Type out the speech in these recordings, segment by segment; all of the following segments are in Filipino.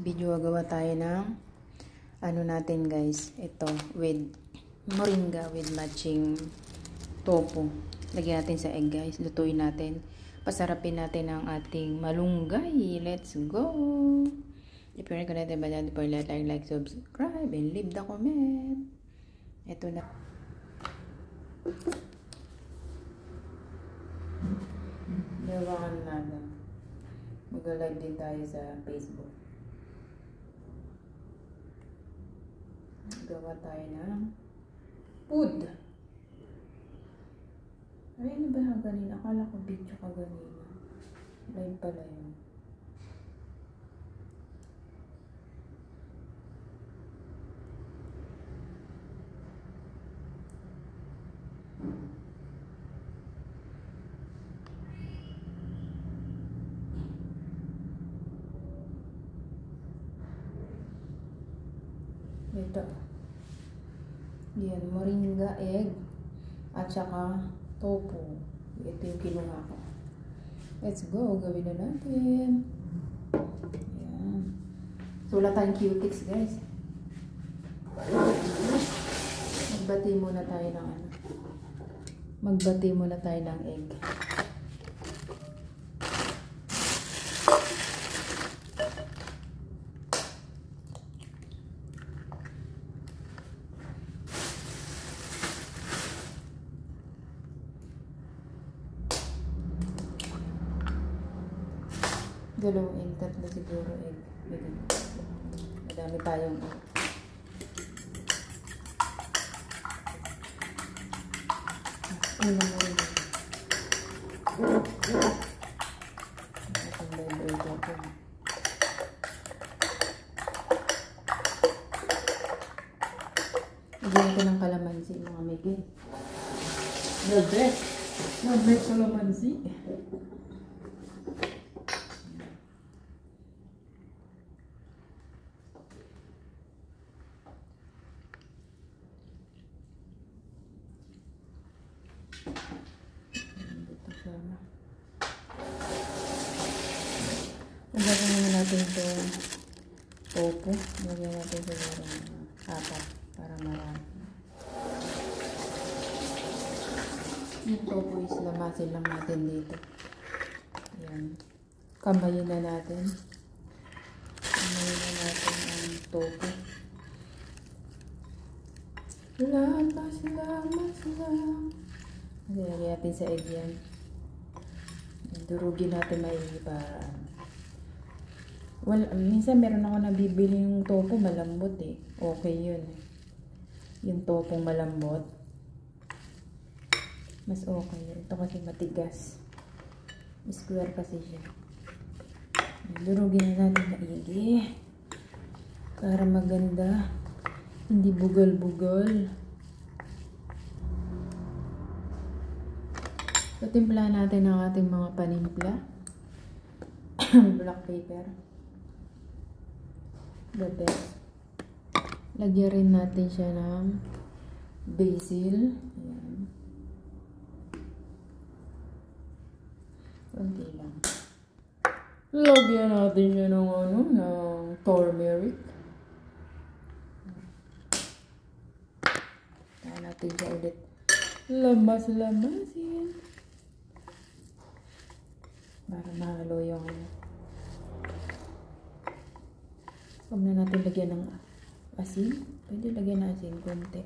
video gawa tayo ng ano natin guys, ito with moringa with matching tofu. Lagyan natin sa egg guys, lutuin natin, pasarapin natin ang ating malunggay. Let's go. If you're not connected by that, like, subscribe and leave the comment. Ito na. Gawakan natin. Mag-live din tayo sa Facebook. Gawa tayo ng food. Ay, ano ba yung ganina? Akala ko video ka ganina. Live pala yun. Ito. Yan, moringa, egg, at saka tofu. Ito yung kinuha ko. Let's go. Gawin na natin. Yan. So, wala tayong cutics, guys. Magbati muna tayo ng ano. Magbati muna tayo ng egg. Dalawang, tatlo siguro egg. Madami tayong egg. Una mo rin. Itong vibrator ko. Lagyan ko ng kalamansi, mga migil. The best. The best kalamansi. Lagyan naman natin itong tofu. Lagyan natin siguro ng 4 para marami. Yung tofu is lamasin lang natin dito. Ayan. Kamayin na natin. Kamayin na natin ang tofu. Lamas. Lagyan natin sa egg yan. Durugin natin maigi para minsan meron ako nabibili yung tofu malambot eh. Okay yun. Yung tofu malambot. Mas okay yun. Ito kasi matigas. Square kasi siya. Durugin na natin maigi. Para maganda. Hindi bugal-bugal. So, timplahan natin ang ating mga panimpla. Black paper. The best. Lagyan rin natin siya ng basil. Ayan. Kunti lang. Lagyan natin siya ng ng turmeric. Lagyan natin siya ulit. Lamas-lamasin. Para mahalo yung huwag na natin lagyan ng asin. Pwede lagyan ng asin konti.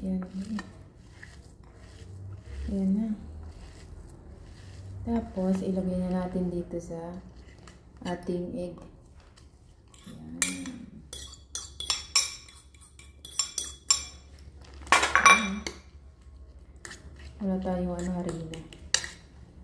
Yan. Yan na. Tapos ilagay na natin dito sa ating egg. Wala tayong harina.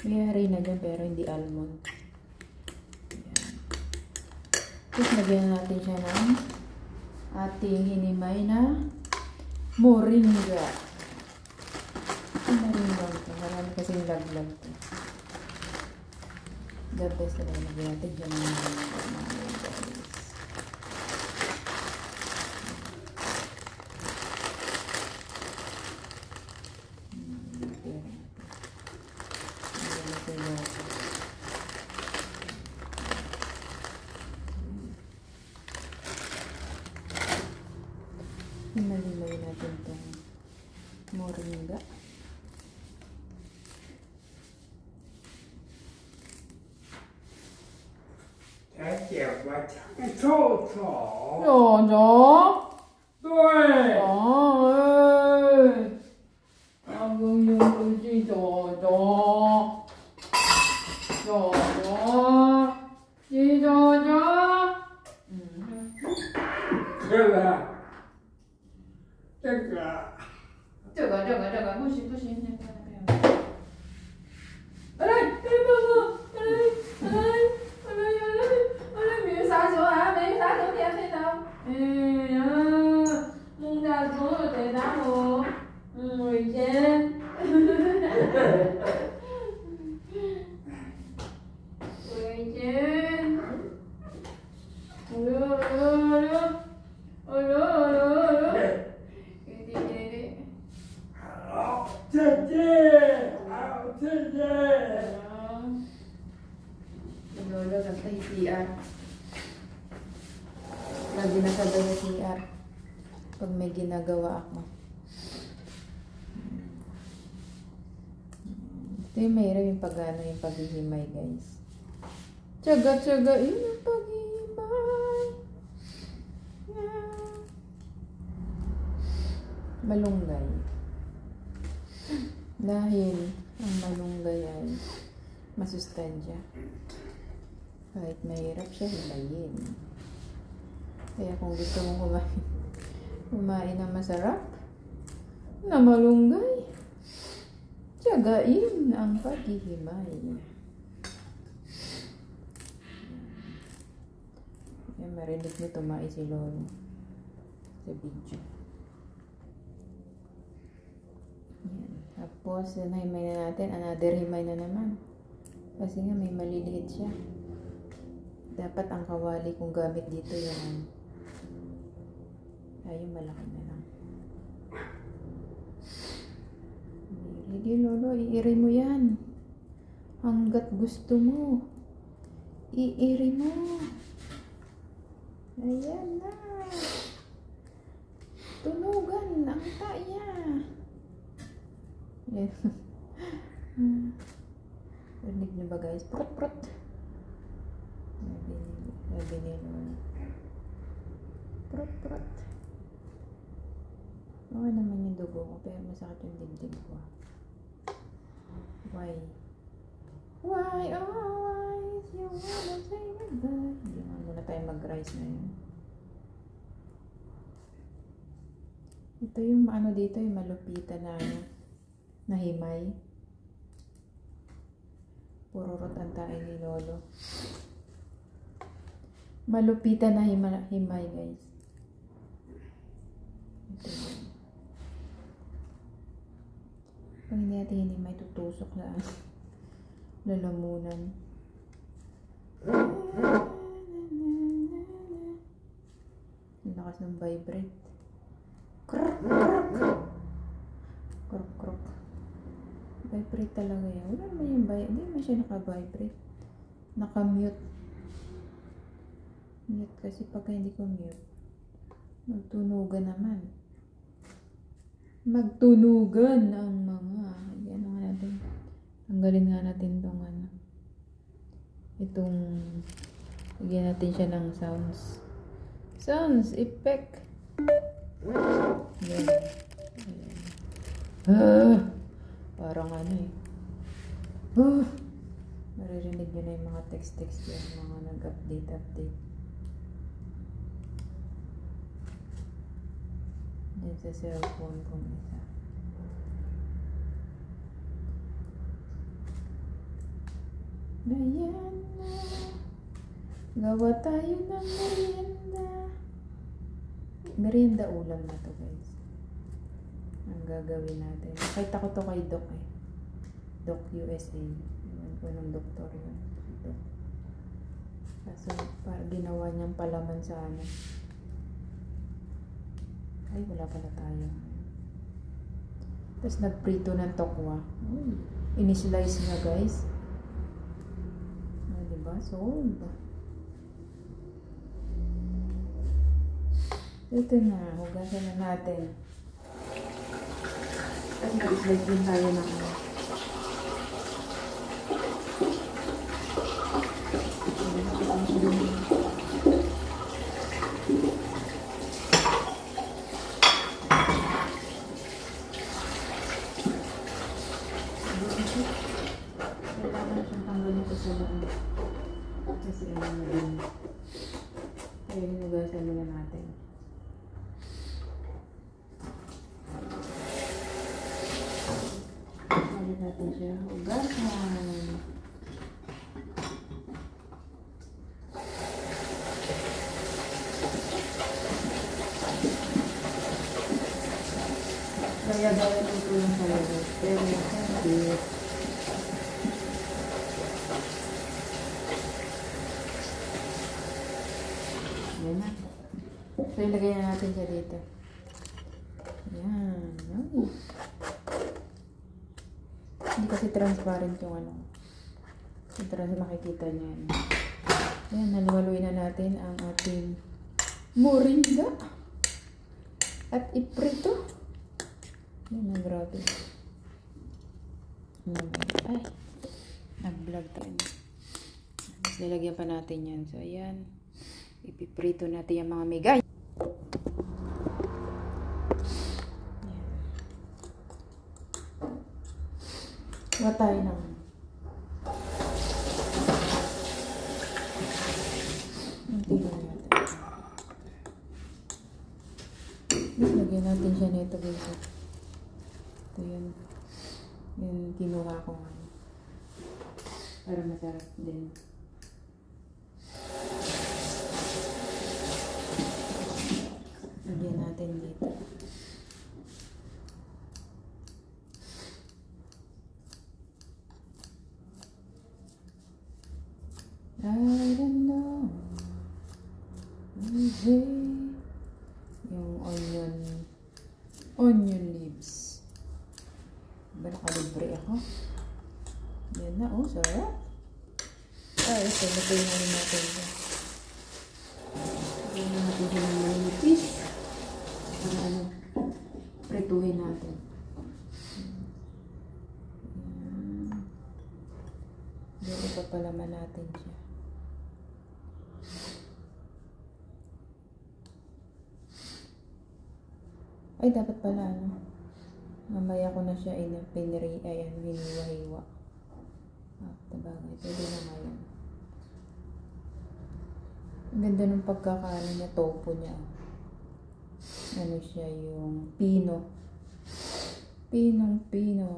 May harina dyan pero hindi almond. Ayan. Tapos lagyan natin siya ng ating hinimay na moringa. Moringa ito. Marami kasing laglag ito. The best na lagyan natin dyan ng moringa. moringa. Trái chiều và chắc số sổ. Nhỏ nhỏ. Đuôi. Ôi. Ăn gừng gừng chi nhỏ nhỏ. Nhỏ nhỏ. Chi nhỏ nhỏ. Thế là tất cả 저거 무시 Ơi, miếng xá số hả? Miếng xá số kìa thế nào? Mùng ra số rồi để đá hồ. Người chết. Người chết. Lolo nagtay CR. Lagi nakabay sa CR. Pag may ginagawa ako. Ito yung mahirap yung pag-ano yung paghihimay, guys. Tsaga-tsaga yung paghihimay. Malunggay. Dahil ang malunggay ay masustansya. Kahit mahirap siya, hilayin. Kaya kung gusto mong kumain ng masarap na malunggay, tiyagain ang paghihimay. Kaya marinig mo tumae si Lolo sa video. Yan. Tapos, himay na natin. Another himay na naman. Kasi nga may maliliit siya. Dapat ang kawali kong gamit dito yung yung malaki na lang. Ready, Lolo? Iiri mo yan. Hanggat gusto mo. Iiri mo. Ayan na. Tunugan ang taya. Ayan. Rinig niyo ba, guys? Prot-prot. Sabi ni Lolo. Prot-prot. Okay naman yung dugo ko, pero masakit yung dibdib ko. Why? Why always you wanna say goodbye? Hindi nga muna tayo mag-rice na yun. Ito yung ano dito, yung malupitan na himay. Puro rotan tayo ni Lolo. Malupitan na himay, guys. Ito yun. Pag hindi natin hinimay, tutusok na lalamunan. Ang lakas ng vibrate. Krok, krok. Krok, krok. Vibrate talaga yan. Wala naman yung vibrate. Hindi naman siya naka-vibrate. Naka-mute. Mute kasi pagka hindi ko mute, magtunugan naman. Magtunugan ang mga. Yan nga natin. Tanggalin nga natin itong itong lagyan natin siya ng sounds. Sounds effect. Yan. Parang maririnig nyo na yung mga text yan, mga nag-update. Yan sa cellphone kong isa. Ayan na. Gawa tayo ng merienda. Merienda ulam na to, guys. Ang gagawin natin. Nakita ko to kay Doc Doc USA. Iwan ko ng doktor yun. Doc. Kaso ginawa niyang palaman sa ay, wala pala tayo. Tapos nagprito ng tokwa. Ini-slice na, guys. Diba? Sold. Ito na. Hugasan na natin. mag-slice din tayo ng ano. Kailangan siyang tanggalin ko sa loob. Kasi ano na din. Kaya hinugasan muna natin. Sabi natin siya. Hugasan. Kaya gawin ito yung salaga. Pero hindi. Yan na. So, ilagay na natin siya dito. Yan. Hindi kasi transparent yung ano. Hindi makikita niya yan. Yan, naluwaluin na natin ang ating moringa. At iprito. Yan na, grabe. Ay, nag-vlog tayo. Tapos nilagyan pa natin yan. So, ayan. Ipiprito natin yung mga mega. Huwag tayo ng lagyan natin siya nito guys. Ito yun. Yung kinuha ko nga. Para masarap din. Lagyan natin dito. I don't know. Yung onion leaves. Ba nakalibre ako? Yan na, oh, sarap. Ay, ito, lagay na rin natin. Lagay na natin siya ng manipis. Para ano, prituhin natin. Yan. Ipapalaman natin siya. Ay, dapat pala, ano. Mamaya ko na siya hiniwa-hiwa. Tabagay. Pwede na ngayon. Ang ganda ng pagkakaano niya, topo niya. Ano siya, yung pino. Pinong-pino.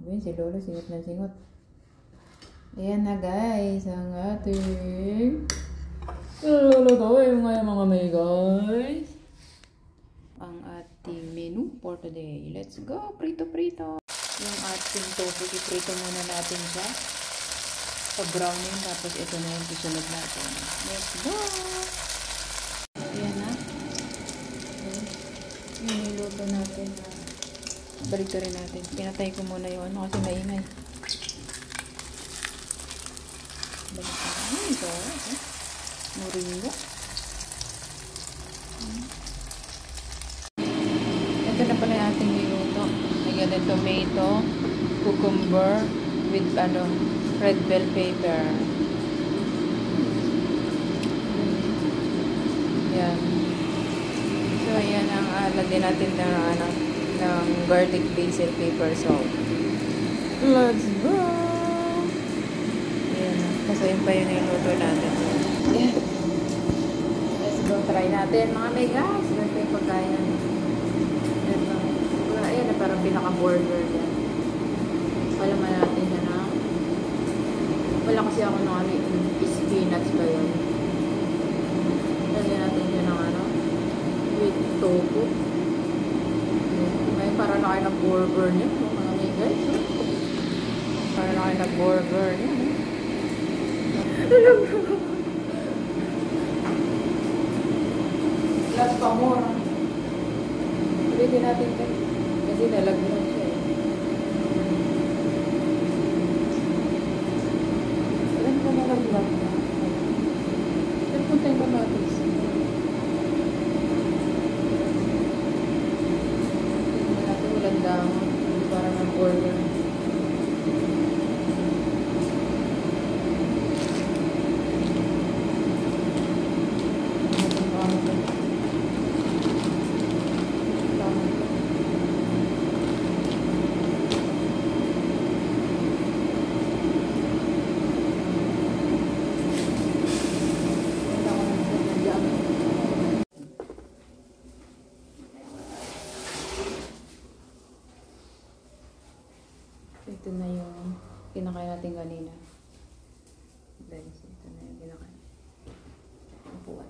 Ayun, si Lolo, singot na singot. Ayan na guys, ang ating Lolo tayo ngayon mga may guys. Ang ating menu for today. Let's go! Prito-prito! Yung ating tofu, iprito muna natin siya. Pag-browning, tapos ito na yung susunod natin. Let's go! Ayan na. Yung niluto natin. Balik rin natin. Pinatay ko muna yung ano kasi maingay. Balik natin. Ito. Moringa. Ito na pala yung ating niluto. Lagyan ng tomato, cucumber, with red bell pepper. Yan. So, ayan ang lagyan natin ng garlic basil pepper salt. Let's go! Ayan. Kasi yun pa yun yung luto natin. Ayan. Let's go. Try natin mga may guys. Ganito yung pagkain. Ayan na parang pinaka-burger yan. Palaman natin yan na. Wala kasi ako ng spinach ba yun. Lagyan natin yun ng with tofu. May para na kayo nag-burger niya. Mga may guys. Para na kayo nag-burger niya. Last pa more. Pwede natin ito. Kasi nalagyan siya eh. Ilan ka nalagyan na? Ilan punta yung kamatis? Tingnan natin Ito na yung kinakain natin kanina. Guys, ito na yung kinakain. Upuan.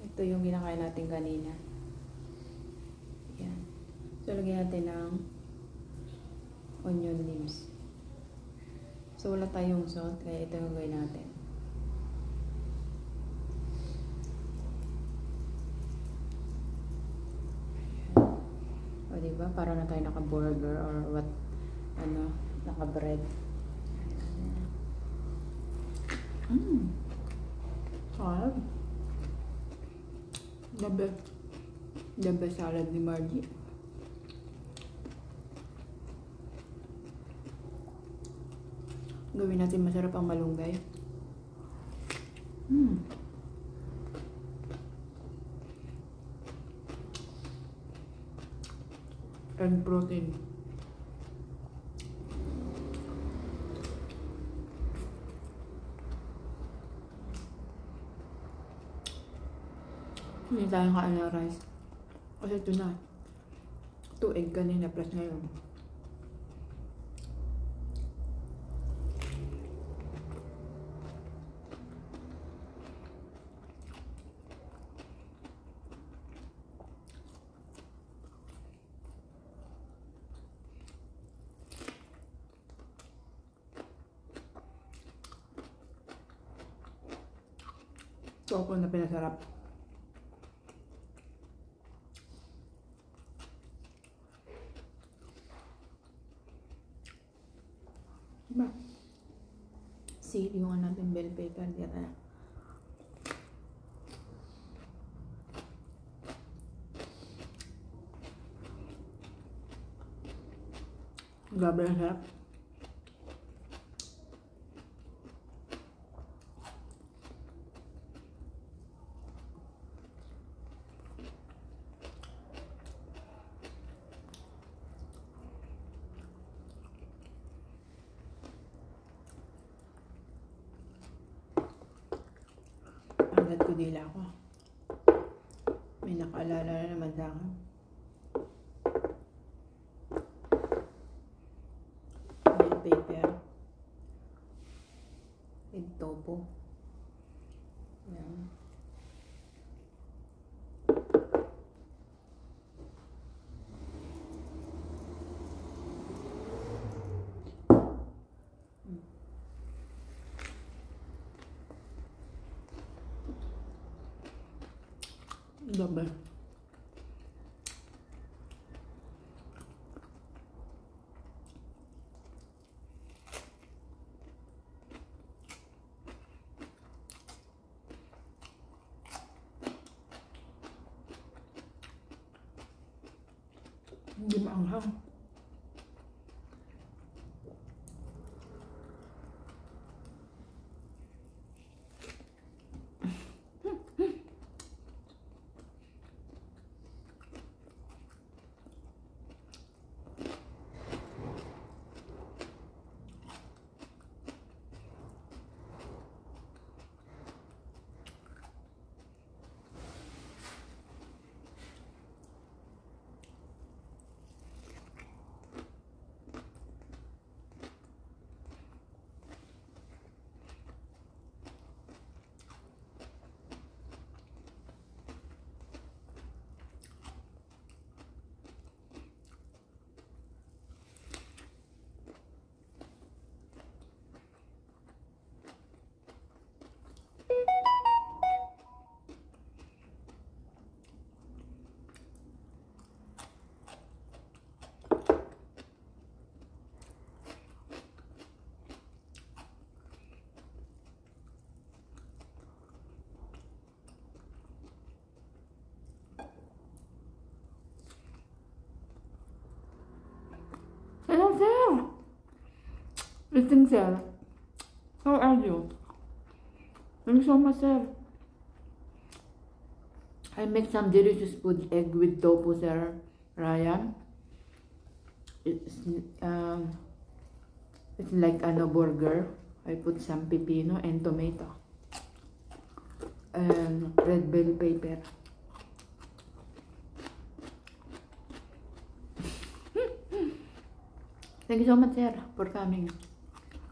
Ito yung kinakain natin kanina. Yan. So, lagyan natin ng onion leaves. So, wala tayong salt, kaya ito yung gawin natin. O, diba? Para na tayo naka-burger or what, ano, naka-bread. Sarap. The best salad ni Margie. Gawin natin masarap ang malunggay. And protein. Hindi tayo kain ng rice. Kasi ito na. 2 egg kanina plus ngayon. Ito ako na pinasarap. Diba? Yung natin bell pepper dito na. Grabe ang sarap. Agad ko dila ko. May nakaalala na naman sa akin. Bell pepper. With tofu. Yan. Double. Hindi maanghang. Hello, sir. Listen, sir. How are you? Thank you so much, sir. I make some delicious food, egg with tofu, sir. Ryan. It's like a burger. I put some pepino and tomato. And red bell pepper. Thank you so much, sir, for coming.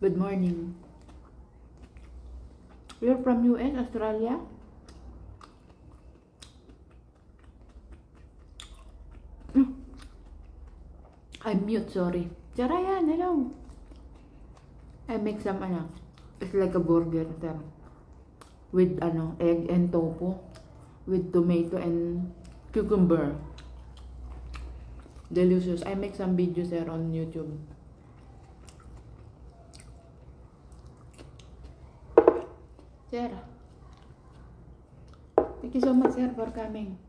Good morning. You're from US, Australia? I'm mute, sorry. Sir Ryan, hello. I make some, it's like a burger, sir. With, egg and tofu. With tomato and cucumber. Delicious. I make some videos, sir, on YouTube. Sir, thank you so much, sir, for coming.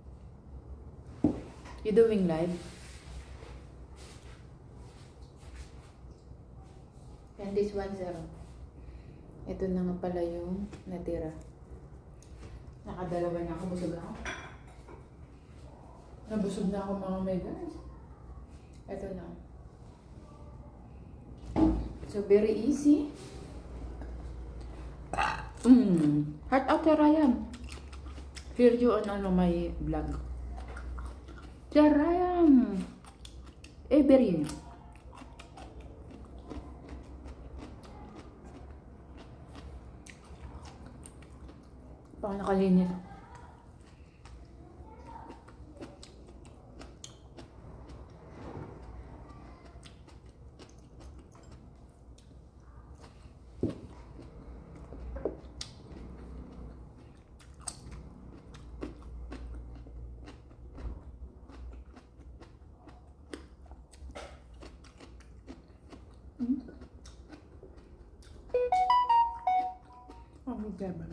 You doing live? And this one, sir. Ito na nga pala yung natira. Nakadalawa na ako. Busog ako. Nabusog na ako, mga megas. Ito na. So, very easy. Heart out, Sir Ryan. Hear you on my vlog. Sir Ryan. Very. Pang nakalinis. Ang gaba.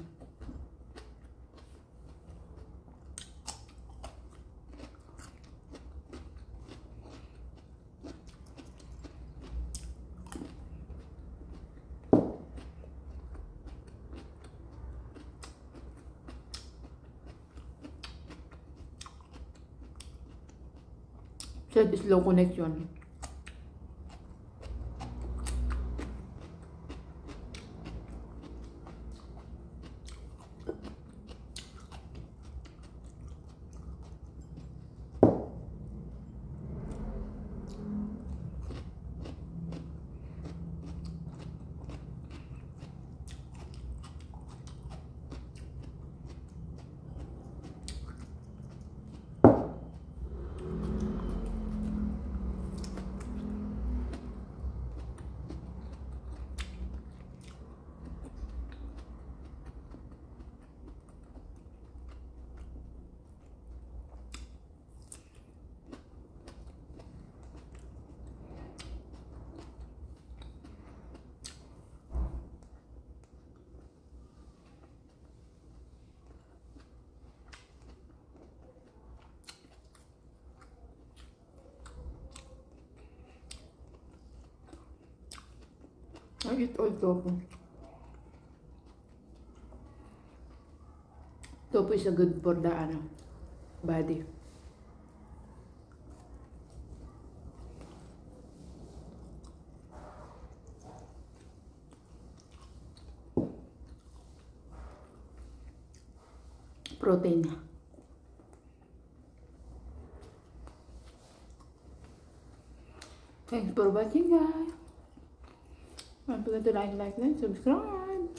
Said slow connection. I eat all tofu. Tofu is a good for the body. Protein. Thanks for watching, guys. Don't forget to like, subscribe.